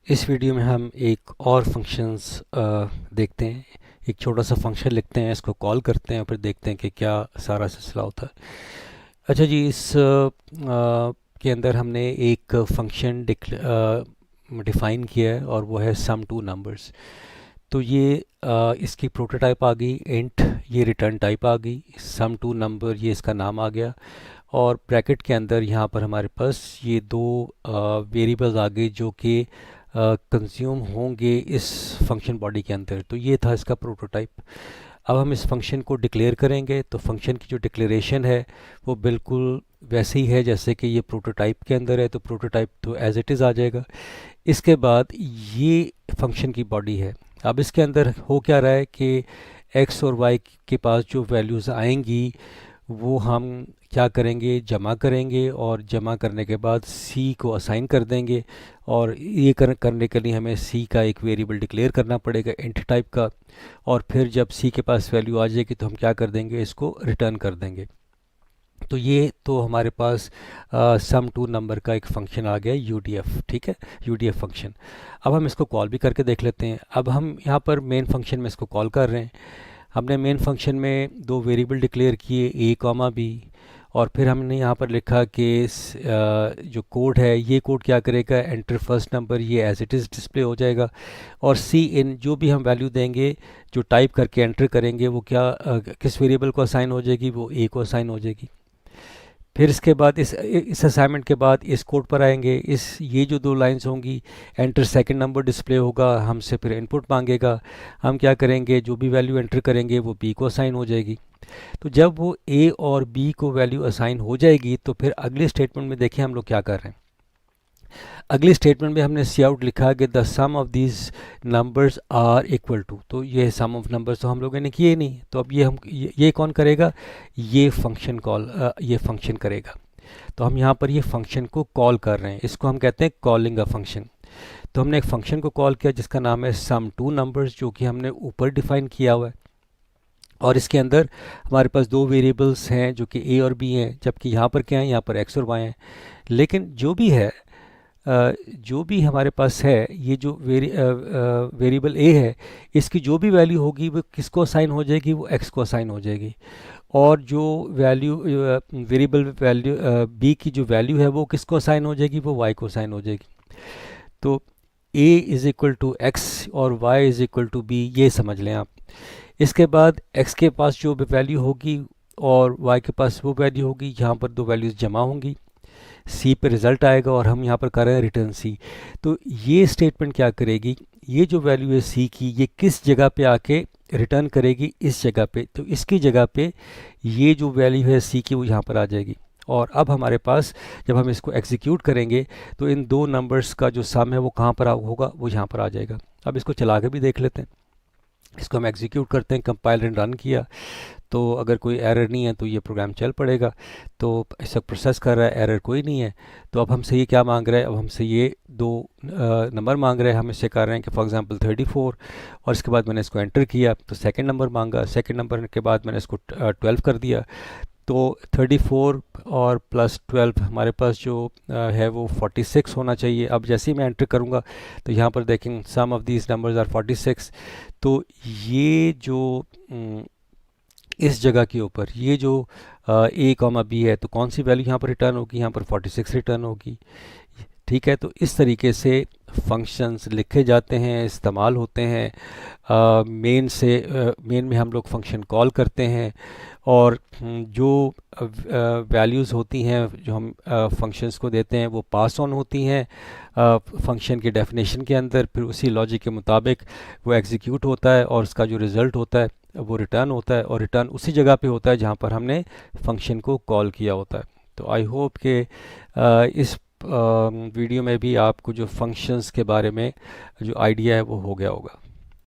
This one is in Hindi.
इस वीडियो में हम एक और फंक्शंस देखते हैं। एक छोटा सा फंक्शन लिखते हैं, इसको कॉल करते हैं और फिर देखते हैं कि क्या सारा सिलसिला होता है। अच्छा जी, इस के अंदर हमने एक फंक्शन डिफाइन किया है और वो है सम टू नंबर्स। तो ये इसकी प्रोटोटाइप आ गई इंट, ये रिटर्न टाइप आ गई, सम टू नंबर ये इसका नाम आ गया। और ब्रैकेट के अंदर यहाँ पर हमारे पास ये दो वेरिएबल्स आ गए जो कि कंज्यूम होंगे इस फंक्शन बॉडी के अंदर। तो ये था इसका प्रोटोटाइप। अब हम इस फंक्शन को डिक्लेयर करेंगे, तो फंक्शन की जो डिक्लेरेशन है वो बिल्कुल वैसे ही है जैसे कि ये प्रोटोटाइप के अंदर है, तो प्रोटोटाइप तो एज इट इज़ आ जाएगा। इसके बाद ये फंक्शन की बॉडी है। अब इसके अंदर हो क्या रहा है कि एक्स और वाई के पास जो वैल्यूज़ आएंगी वो हम क्या करेंगे, जमा करेंगे और जमा करने के बाद सी को असाइन कर देंगे। और ये करने के लिए हमें सी का एक वेरिएबल डिक्लेयर करना पड़ेगा इंट टाइप का। और फिर जब सी के पास वैल्यू आ जाएगी तो हम क्या कर देंगे, इसको रिटर्न कर देंगे। तो ये तो हमारे पास सम टू नंबर का एक फंक्शन आ गया यूडीएफ। ठीक है, यूडीएफ फंक्शन। अब हम इसको कॉल भी करके देख लेते हैं। अब हम यहाँ पर मेन फंक्शन में इसको कॉल कर रहे हैं। हमने मेन फंक्शन में दो वेरिएबल डिक्लेयर किए, ए कॉमा बी। और फिर हमने यहाँ पर लिखा कि जो कोड है ये कोड क्या करेगा, एंटर फर्स्ट नंबर, ये एज इट इज़ डिस्प्ले हो जाएगा। और सी इन, जो भी हम वैल्यू देंगे, जो टाइप करके एंटर करेंगे वो क्या किस वेरिएबल को असाइन हो जाएगी, वो ए को असाइन हो जाएगी। फिर इसके बाद इस असाइनमेंट के बाद इस कोड पर आएंगे। इस ये जो दो लाइंस होंगी, एंटर सेकंड नंबर डिस्प्ले होगा, हमसे फिर इनपुट मांगेगा। हम क्या करेंगे, जो भी वैल्यू एंटर करेंगे वो बी को असाइन हो जाएगी। तो जब वो ए और बी को वैल्यू असाइन हो जाएगी तो फिर अगले स्टेटमेंट में देखिए हम लोग क्या कर रहे हैं। अगले स्टेटमेंट में हमने सी आउट लिखा कि the sum of these numbers are equal to. तो ये सम ऑफ नंबर्स तो हम लोगों ने किए नहीं, तो अब ये कौन करेगा, ये फंक्शन कॉल, ये फंक्शन करेगा। तो हम यहाँ पर ये फंक्शन को कॉल कर रहे हैं, इसको हम कहते हैं कॉलिंग अ फंक्शन। तो हमने एक फंक्शन को कॉल किया जिसका नाम है सम टू नंबर्स, जो कि हमने ऊपर डिफाइन किया हुआ है। और इसके अंदर हमारे पास दो वेरिएबल्स हैं जो कि ए और बी हैं, जबकि यहाँ पर क्या है, यहाँ पर एक्स और वाई हैं। लेकिन जो भी है, जो भी हमारे पास है, ये जो वेरिएबल ए है, इसकी जो भी वैल्यू होगी वो किसको असाइन हो जाएगी, वो एक्स को असाइन हो जाएगी। और जो वैल्यू वेरिएबल वैल्यू बी की जो वैल्यू है वो किसको असाइन हो जाएगी, वो वाई को असाइन हो जाएगी। तो A is equal to X और Y is equal to B, ये समझ लें आप। इसके बाद एक्स के पास जो भी वैल्यू होगी और वाई के पास वो वैल्यू होगी, यहाँ पर दो वैल्यूज़ जमा होंगी, सी पे रिज़ल्ट आएगा और हम यहाँ पर कर रहे हैं रिटर्न सी। तो ये स्टेटमेंट क्या करेगी, ये जो वैल्यू है सी की, ये किस जगह पे आके रिटर्न करेगी, इस जगह पे। तो इसकी जगह पे ये जो वैल्यू है सी की वो यहाँ पर आ जाएगी। और अब हमारे पास जब हम इसको एग्जीक्यूट करेंगे तो इन दो नंबर्स का जो सम है वो कहाँ पर होगा, वो यहाँ पर आ जाएगा। अब इसको चला के भी देख लेते हैं। इसको हम एग्जीक्यूट करते हैं, कंपाइल एंड रन किया, तो अगर कोई एरर नहीं है तो ये प्रोग्राम चल पड़ेगा। तो ऐसा प्रोसेस कर रहा है, एरर कोई नहीं है। तो अब हमसे ये क्या मांग रहा है, अब हमसे ये दो नंबर मांग रहा है। हम इससे कर रहे हैं कि फॉर एग्जांपल 34, और इसके बाद मैंने इसको एंटर किया तो सेकंड नंबर मांगा। सेकंड नंबर के बाद मैंने इसको 12 कर दिया। तो 34 और प्लस 12 हमारे पास जो है वो 46 होना चाहिए। अब जैसे ही मैं एंटर करूँगा तो यहाँ पर देखें सम ऑफ दीज नंबर्स आर 46। तो ये जो इस जगह के ऊपर ये जो ए कॉमा बी है, तो कौन सी वैल्यू यहाँ पर रिटर्न होगी, यहाँ पर 46 रिटर्न होगी। ठीक है, तो इस तरीके से फंक्शंस लिखे जाते हैं, इस्तेमाल होते हैं। मेन में हम लोग फंक्शन कॉल करते हैं और जो वैल्यूज़ होती हैं जो हम फंक्शंस को देते हैं वो पास ऑन होती हैं फंक्शन के डेफिनेशन के अंदर। फिर उसी लॉजिक के मुताबिक वो एग्जीक्यूट होता है और उसका जो रिज़ल्ट होता है वो रिटर्न होता है, और रिटर्न उसी जगह पे होता है जहाँ पर हमने फंक्शन को कॉल किया होता है। तो आई होप कि इस वीडियो में भी आपको जो फंक्शंस के बारे में जो आइडिया है वो हो गया होगा।